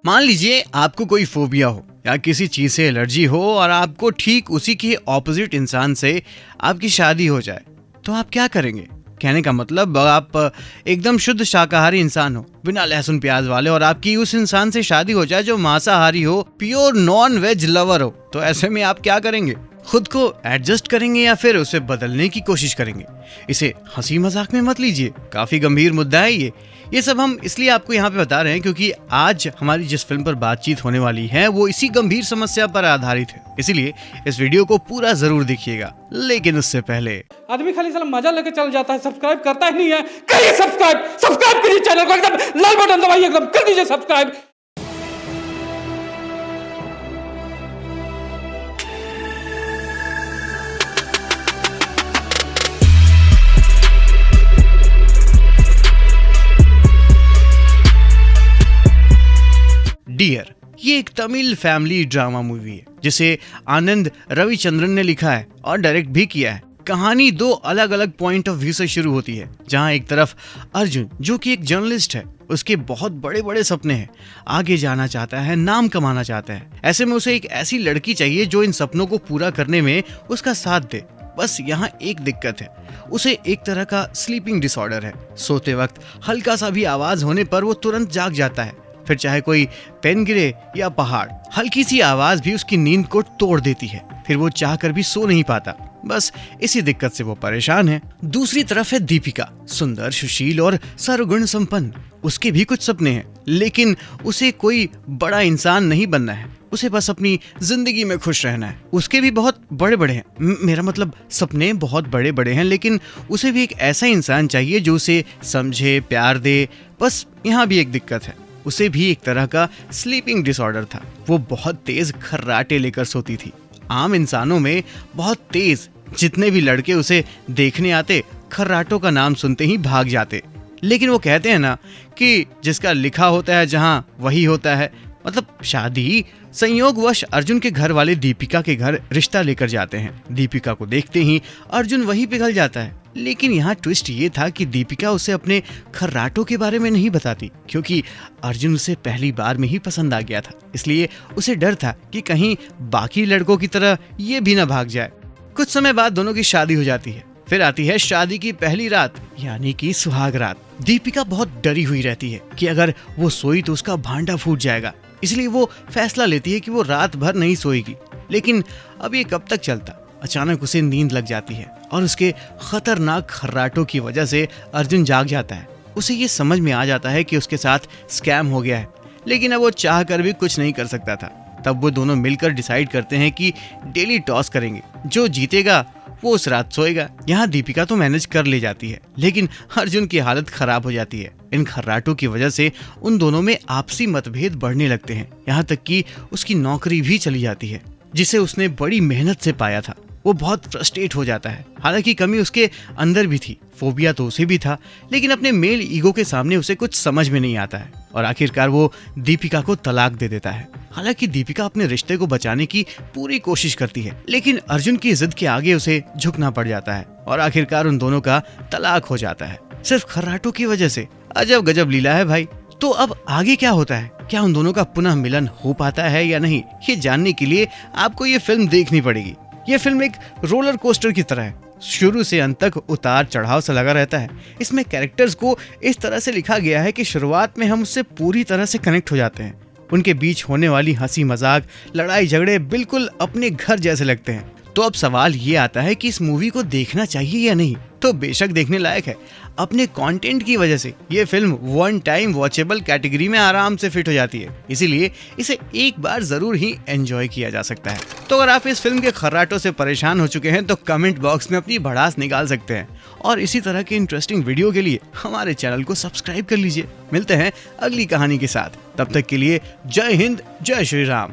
मान लीजिए आपको कोई फोबिया हो या किसी चीज से एलर्जी हो और आपको ठीक उसी के ऑपोजिट इंसान से आपकी शादी हो जाए, तो आप क्या करेंगे? कहने का मतलब आप एकदम शुद्ध शाकाहारी इंसान हो, बिना लहसुन प्याज वाले, और आपकी उस इंसान से शादी हो जाए जो मांसाहारी हो, प्योर नॉन वेज लवर हो, तो ऐसे में आप क्या करेंगे? खुद को एडजस्ट करेंगे या फिर उसे बदलने की कोशिश करेंगे? इसे हंसी मजाक में मत लीजिए, काफी गंभीर मुद्दा है ये सब हम इसलिए आपको यहाँ पे बता रहे हैं क्योंकि आज हमारी जिस फिल्म पर बातचीत होने वाली है वो इसी गंभीर समस्या पर आधारित है। इसीलिए इस वीडियो को पूरा जरूर देखिएगा। लेकिन उससे पहले आदमी खाली साला मजा लेके चल जाता है, सब्सक्राइब करता ही नहीं है। करिए सब्सक्राइब करिए चैनल को, एकदम लाल बटन दबाइए, एकदम कर दीजिए सब्सक्राइब। डियर, ये एक तमिल फैमिली ड्रामा मूवी है जिसे आनंद रविचंद्रन ने लिखा है और डायरेक्ट भी किया है। कहानी दो अलग अलग पॉइंट ऑफ व्यू से शुरू होती है, जहां एक तरफ अर्जुन जो कि एक जर्नलिस्ट है, उसके बहुत बड़े बड़े सपने हैं, आगे जाना चाहता है, नाम कमाना चाहता है। ऐसे में उसे एक ऐसी लड़की चाहिए जो इन सपनों को पूरा करने में उसका साथ दे। बस यहाँ एक दिक्कत है, उसे एक तरह का स्लीपिंग डिसऑर्डर है। सोते वक्त हल्का सा भी आवाज होने पर वो तुरंत जाग जाता है, फिर चाहे कोई पेन गिरे या पहाड़, हल्की सी आवाज भी उसकी नींद को तोड़ देती है। फिर वो चाहकर भी सो नहीं पाता। बस इसी दिक्कत से वो परेशान है। दूसरी तरफ है दीपिका, सुंदर, सुशील और सर्वगुण संपन्न। उसके भी कुछ सपने हैं, लेकिन उसे कोई बड़ा इंसान नहीं बनना है, उसे बस अपनी जिंदगी में खुश रहना है। उसके भी बहुत बड़े बड़े हैं, मेरा मतलब सपने बहुत बड़े बड़े हैं, लेकिन उसे भी एक ऐसा इंसान चाहिए जो उसे समझे, प्यार दे। बस यहाँ भी एक दिक्कत है, उसे भी एक तरह का स्लीपिंग डिसऑर्डर था। वो बहुत तेज खर्राटे लेकर सोती थी। आम इंसानों में बहुत तेज, जितने भी लड़के उसे देखने आते खर्राटों का नाम सुनते ही भाग जाते। लेकिन वो कहते हैं ना कि जिसका लिखा होता है जहाँ वही होता है। मतलब शादी संयोगवश अर्जुन के घर वाले दीपिका के घर रिश्ता लेकर जाते हैं। दीपिका को देखते ही अर्जुन वहीं पिघल जाता है। लेकिन यहाँ ट्विस्ट ये था कि दीपिका उसे अपने खर्राटों के बारे में नहीं बताती, क्योंकि अर्जुन उसे पहली बार में ही पसंद आ गया था। इसलिए उसे डर था कि कहीं बाकी लड़कों की तरह ये भी ना भाग जाए। कुछ समय बाद दोनों की शादी हो जाती है। फिर आती है शादी की पहली रात, यानी कि सुहाग रात। दीपिका बहुत डरी हुई रहती है कि अगर वो सोई तो उसका भांडा फूट जाएगा, इसलिए वो फैसला लेती है कि वो रात भर नहीं सोएगी। लेकिन अब ये कब तक चलता? अचानक उसे नींद लग जाती है और उसके खतरनाक खर्राटों की वजह से अर्जुन जाग जाता है। उसे ये समझ में आ जाता है कि उसके साथ स्कैम हो गया है, लेकिन अब वो चाह कर भी कुछ नहीं कर सकता था। तब वो दोनों मिलकर डिसाइड करते हैं कि डेली टॉस करेंगे, जो जीतेगा वो उस रात सोएगा। यहाँ दीपिका तो मैनेज कर ले जाती है, लेकिन अर्जुन की हालत खराब हो जाती है। इन खर्राटों की वजह से उन दोनों में आपसी मतभेद बढ़ने लगते हैं, यहाँ तक कि उसकी नौकरी भी चली जाती है, जिसे उसने बड़ी मेहनत से पाया था। वो बहुत फ्रस्ट्रेट हो जाता है। हालांकि कमी उसके अंदर भी थी, फोबिया तो उसे भी था, लेकिन अपने मेल ईगो के सामने उसे कुछ समझ में नहीं आता है और आखिरकार वो दीपिका को तलाक दे देता है। हालांकि दीपिका अपने रिश्ते को बचाने की पूरी कोशिश करती है, लेकिन अर्जुन की जिद के आगे उसे झुकना पड़ जाता है और आखिरकार उन दोनों का तलाक हो जाता है, सिर्फ खर्राटों की वजह से। अजब गजब लीला है भाई। तो अब आगे क्या होता है? क्या उन दोनों का पुनः मिलन हो पाता है या नहीं? ये जानने के लिए आपको ये फिल्म देखनी पड़ेगी। ये फिल्म एक रोलर कोस्टर की तरह है, शुरू से अंत तक उतार चढ़ाव सा लगा रहता है। इसमें कैरेक्टर्स को इस तरह से लिखा गया है कि शुरुआत में हम उससे पूरी तरह से कनेक्ट हो जाते हैं। उनके बीच होने वाली हंसी मजाक, लड़ाई झगड़े बिल्कुल अपने घर जैसे लगते हैं। तो अब सवाल ये आता है कि इस मूवी को देखना चाहिए या नहीं? तो बेशक देखने लायक है। अपने कंटेंट की वजह से ये film one time watchable category में आराम से फिट हो जाती है, इसीलिए इसे एक बार जरूर ही एंजॉय किया जा सकता है। तो अगर आप इस फिल्म के खर्राटों से परेशान हो चुके हैं तो कमेंट बॉक्स में अपनी भड़ास निकाल सकते हैं, और इसी तरह के इंटरेस्टिंग वीडियो के लिए हमारे चैनल को सब्सक्राइब कर लीजिए। मिलते हैं अगली कहानी के साथ, तब तक के लिए जय हिंद, जय श्री राम।